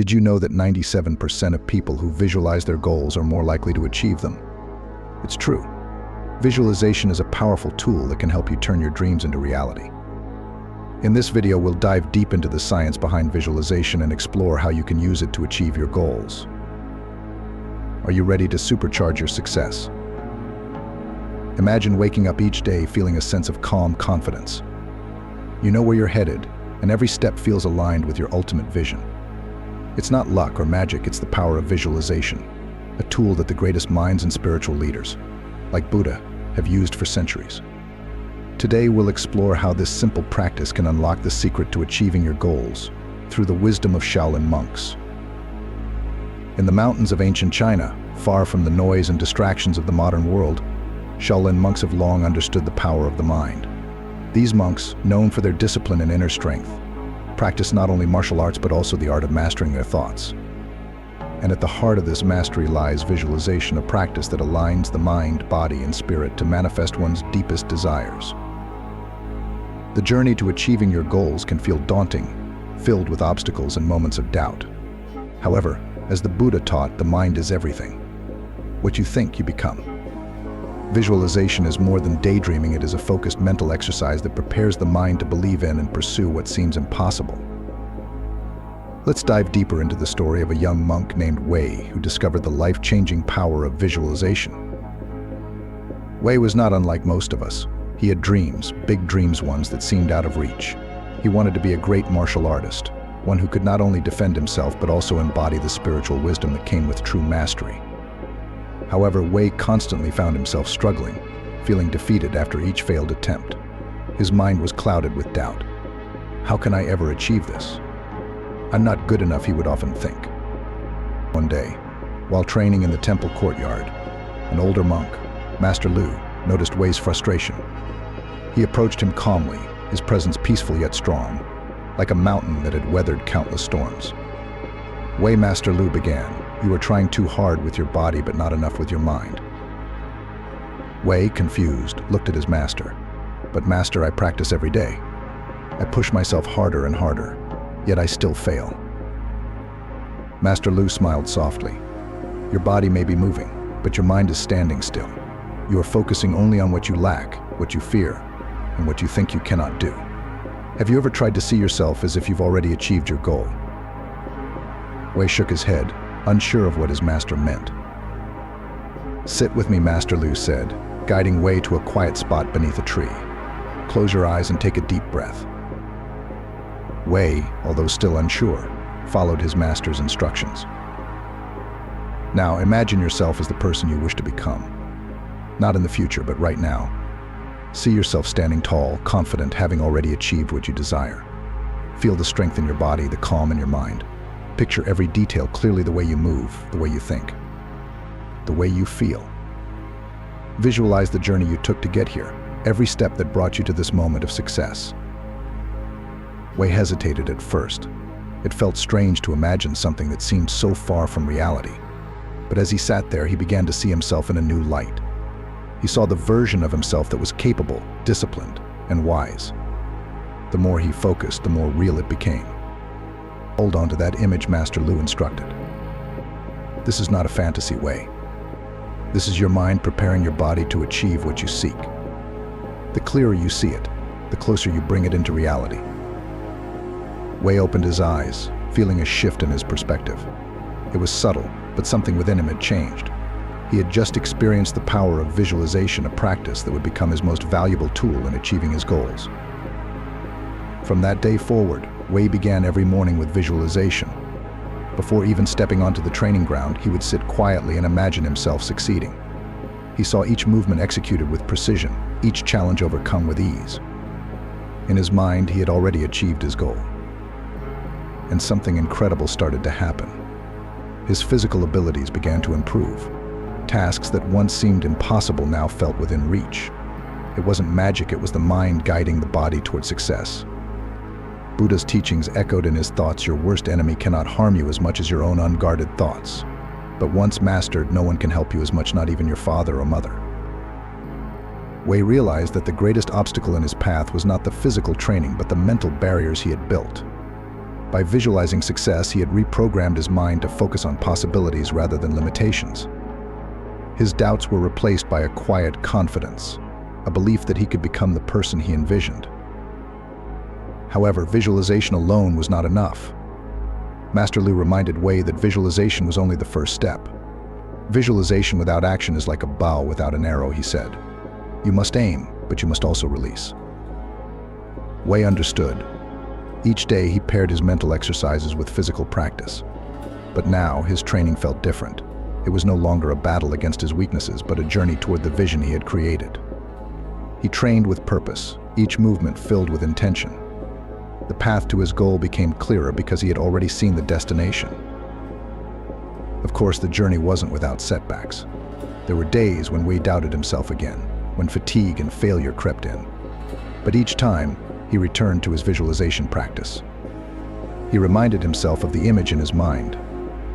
Did you know that 97% of people who visualize their goals are more likely to achieve them? It's true. Visualization is a powerful tool that can help you turn your dreams into reality. In this video, we'll dive deep into the science behind visualization and explore how you can use it to achieve your goals. Are you ready to supercharge your success? Imagine waking up each day feeling a sense of calm confidence. You know where you're headed, and every step feels aligned with your ultimate vision. It's not luck or magic, it's the power of visualization, a tool that the greatest minds and spiritual leaders, like Buddha, have used for centuries. Today we'll explore how this simple practice can unlock the secret to achieving your goals through the wisdom of Shaolin monks. In the mountains of ancient China, far from the noise and distractions of the modern world, Shaolin monks have long understood the power of the mind. These monks, known for their discipline and inner strength, practice not only martial arts but also the art of mastering their thoughts. And at the heart of this mastery lies visualization, a practice that aligns the mind, body, and spirit to manifest one's deepest desires. The journey to achieving your goals can feel daunting, filled with obstacles and moments of doubt. However, as the Buddha taught, the mind is everything. What you think, you become. Visualization is more than daydreaming, it is a focused mental exercise that prepares the mind to believe in and pursue what seems impossible. Let's dive deeper into the story of a young monk named Wei who discovered the life-changing power of visualization. Wei was not unlike most of us. He had dreams, big dreams, ones that seemed out of reach. He wanted to be a great martial artist, one who could not only defend himself but also embody the spiritual wisdom that came with true mastery. However, Wei constantly found himself struggling, feeling defeated after each failed attempt. His mind was clouded with doubt. How can I ever achieve this? I'm not good enough, he would often think. One day, while training in the temple courtyard, an older monk, Master Lu, noticed Wei's frustration. He approached him calmly, his presence peaceful yet strong, like a mountain that had weathered countless storms. Wei, Master Lu began, "You are trying too hard with your body but not enough with your mind." Wei, confused, looked at his master. "But master, I practice every day. I push myself harder and harder, yet I still fail." Master Lu smiled softly. "Your body may be moving, but your mind is standing still. You are focusing only on what you lack, what you fear, and what you think you cannot do. Have you ever tried to see yourself as if you've already achieved your goal?" Wei shook his head, unsure of what his master meant. "Sit with me," Master Lu said, guiding Wei to a quiet spot beneath a tree. "Close your eyes and take a deep breath." Wei, although still unsure, followed his master's instructions. "Now imagine yourself as the person you wish to become. Not in the future, but right now. See yourself standing tall, confident, having already achieved what you desire. Feel the strength in your body, the calm in your mind. Picture every detail clearly, the way you move, the way you think, the way you feel. Visualize the journey you took to get here, every step that brought you to this moment of success." Wei hesitated at first. It felt strange to imagine something that seemed so far from reality. But as he sat there, he began to see himself in a new light. He saw the version of himself that was capable, disciplined, and wise. The more he focused, the more real it became. "Hold on to that image," Master Lu instructed. "This is not a fantasy, Wei. This is your mind preparing your body to achieve what you seek. The clearer you see it, the closer you bring it into reality." Wei opened his eyes, feeling a shift in his perspective. It was subtle, but something within him had changed. He had just experienced the power of visualization, a practice that would become his most valuable tool in achieving his goals. From that day forward, Wei began every morning with visualization. Before even stepping onto the training ground, he would sit quietly and imagine himself succeeding. He saw each movement executed with precision, each challenge overcome with ease. In his mind, he had already achieved his goal. And something incredible started to happen. His physical abilities began to improve. Tasks that once seemed impossible now felt within reach. It wasn't magic, it was the mind guiding the body toward success. Buddha's teachings echoed in his thoughts, "Your worst enemy cannot harm you as much as your own unguarded thoughts. But once mastered, no one can help you as much, not even your father or mother." Wei realized that the greatest obstacle in his path was not the physical training, but the mental barriers he had built. By visualizing success, he had reprogrammed his mind to focus on possibilities rather than limitations. His doubts were replaced by a quiet confidence, a belief that he could become the person he envisioned. However, visualization alone was not enough. Master Lu reminded Wei that visualization was only the first step. Visualization without action is like a bow without an arrow, he said. You must aim, but you must also release. Wei understood. Each day he paired his mental exercises with physical practice. But now his training felt different. It was no longer a battle against his weaknesses, but a journey toward the vision he had created. He trained with purpose, each movement filled with intention. The path to his goal became clearer because he had already seen the destination. Of course, the journey wasn't without setbacks. There were days when Wei doubted himself again, when fatigue and failure crept in. But each time, he returned to his visualization practice. He reminded himself of the image in his mind,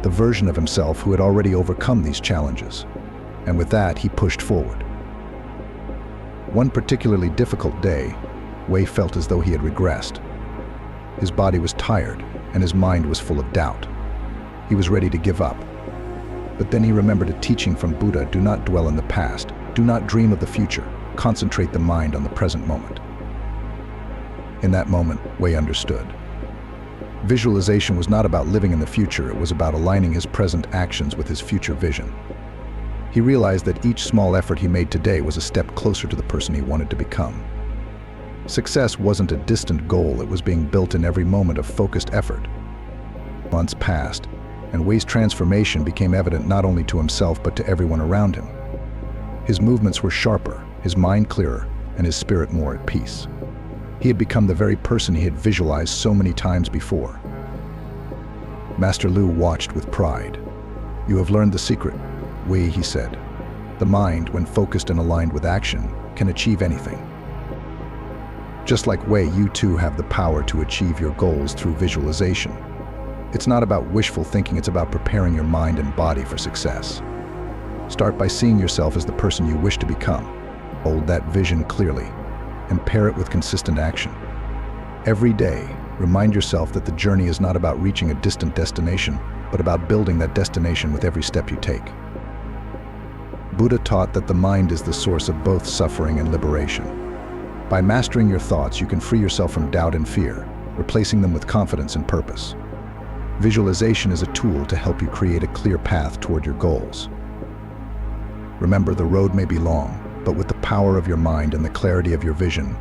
the version of himself who had already overcome these challenges. And with that, he pushed forward. One particularly difficult day, Wei felt as though he had regressed. His body was tired, and his mind was full of doubt. He was ready to give up. But then he remembered a teaching from Buddha: do not dwell in the past, do not dream of the future, concentrate the mind on the present moment. In that moment, Wei understood. Visualization was not about living in the future, it was about aligning his present actions with his future vision. He realized that each small effort he made today was a step closer to the person he wanted to become. Success wasn't a distant goal, it was being built in every moment of focused effort. Months passed, and Wei's transformation became evident not only to himself but to everyone around him. His movements were sharper, his mind clearer, and his spirit more at peace. He had become the very person he had visualized so many times before. Master Lu watched with pride. You have learned the secret, Wei, he said. The mind, when focused and aligned with action, can achieve anything. Just like Wei, you too have the power to achieve your goals through visualization. It's not about wishful thinking, it's about preparing your mind and body for success. Start by seeing yourself as the person you wish to become. Hold that vision clearly, and pair it with consistent action. Every day, remind yourself that the journey is not about reaching a distant destination, but about building that destination with every step you take. Buddha taught that the mind is the source of both suffering and liberation. By mastering your thoughts, you can free yourself from doubt and fear, replacing them with confidence and purpose. Visualization is a tool to help you create a clear path toward your goals. Remember, the road may be long, but with the power of your mind and the clarity of your vision,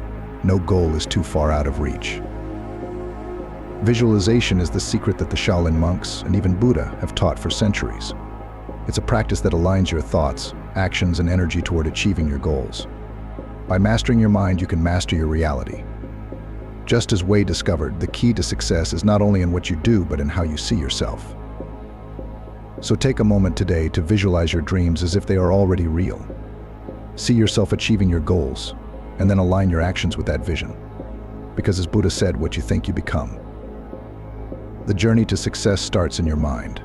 no goal is too far out of reach. Visualization is the secret that the Shaolin monks and even Buddha have taught for centuries. It's a practice that aligns your thoughts, actions, and energy toward achieving your goals. By mastering your mind, you can master your reality. Just as Wei discovered, the key to success is not only in what you do, but in how you see yourself. So take a moment today to visualize your dreams as if they are already real. See yourself achieving your goals, and then align your actions with that vision. Because as Buddha said, what you think you become. The journey to success starts in your mind.